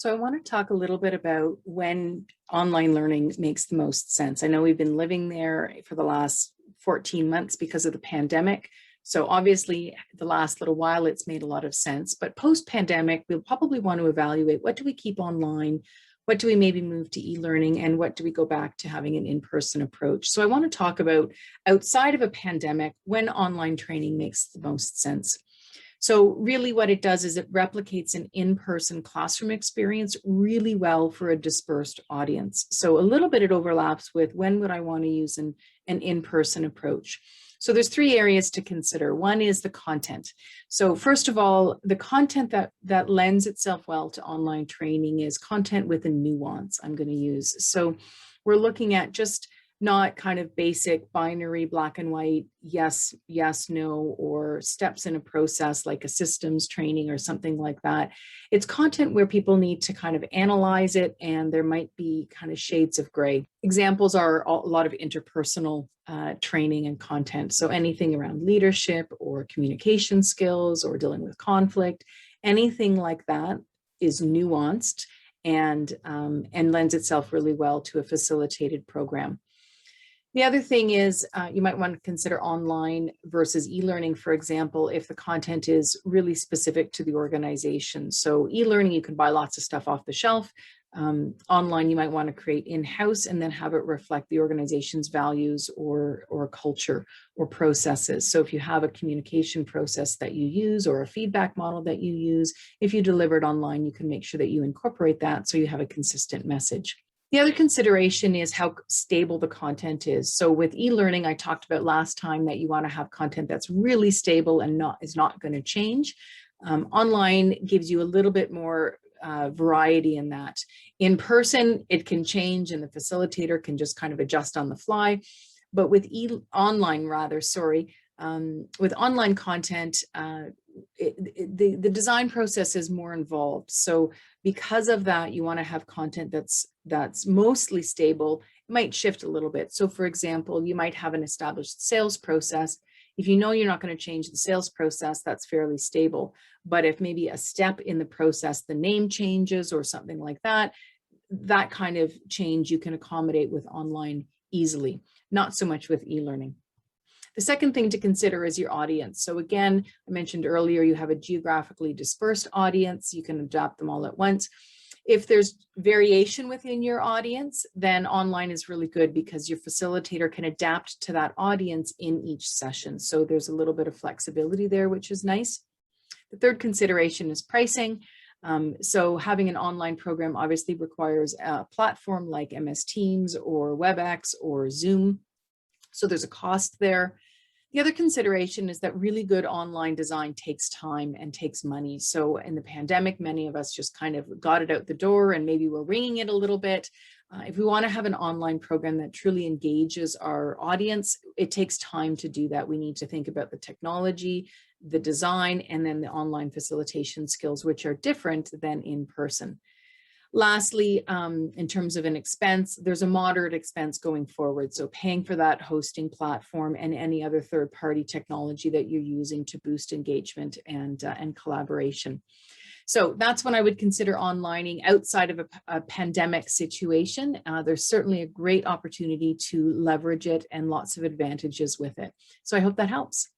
So I want to talk a little bit about when online learning makes the most sense. I know we've been living there for the last 14 months because of the pandemic. So obviously the last little while it's made a lot of sense, but post-pandemic, we'll probably want to evaluate what do we keep online, what do we maybe move to e-learning, and what do we go back to having an in-person approach. So I want to talk about outside of a pandemic, when online training makes the most sense. So really what it does is it replicates an in-person classroom experience really well for a dispersed audience. So a little bit it overlaps with when would I want to use an in-person approach. So there's three areas to consider. One is the content. So first of all, the content that lends itself well to online training is content with a nuance I'm going to use. So we're looking at just not kind of basic binary black and white, yes, yes, no, or steps in a process like a systems training or something like that. It's content where people need to kind of analyze it, and there might be kind of shades of gray. Examples are a lot of interpersonal training and content. So anything around leadership or communication skills or dealing with conflict, anything like that is nuanced and lends itself really well to a facilitated program. The other thing is you might want to consider online versus e-learning, for example, if the content is really specific to the organization. So e-learning, you can buy lots of stuff off the shelf. Online, you might want to create in-house and then have it reflect the organization's values or culture or processes. So if you have a communication process that you use or a feedback model that you use, if you deliver it online, you can make sure that you incorporate that so you have a consistent message. The other consideration is how stable the content is. So with e-learning, I talked about last time that you want to have content that's really stable and is not going to change. Online gives you a little bit more variety in that. In person, it can change and the facilitator can just kind of adjust on the fly. But with online content, the design process is more involved. So because of that, you want to have content that's mostly stable. It might shift a little bit. So for example, you might have an established sales process. If you know you're not going to change the sales process, that's fairly stable. But if maybe a step in the process, the name changes or something like that, that kind of change you can accommodate with online easily, not so much with e-learning. The second thing to consider is your audience. So again, I mentioned earlier, you have a geographically dispersed audience. You can adapt them all at once. If there's variation within your audience, then online is really good because your facilitator can adapt to that audience in each session. So there's a little bit of flexibility there, which is nice. The third consideration is pricing. So having an online program obviously requires a platform like MS Teams or WebEx or Zoom. So there's a cost there. The other consideration is that really good online design takes time and takes money. So in the pandemic, many of us just kind of got it out the door and maybe we're winging it a little bit. If we want to have an online program that truly engages our audience, it takes time to do that. We need to think about the technology, the design, and then the online facilitation skills, which are different than in person. Lastly, in terms of an expense, there's a moderate expense going forward. So paying for that hosting platform and any other third-party technology that you're using to boost engagement and collaboration. So that's when I would consider onlining outside of a pandemic situation. There's certainly a great opportunity to leverage it and lots of advantages with it. So I hope that helps.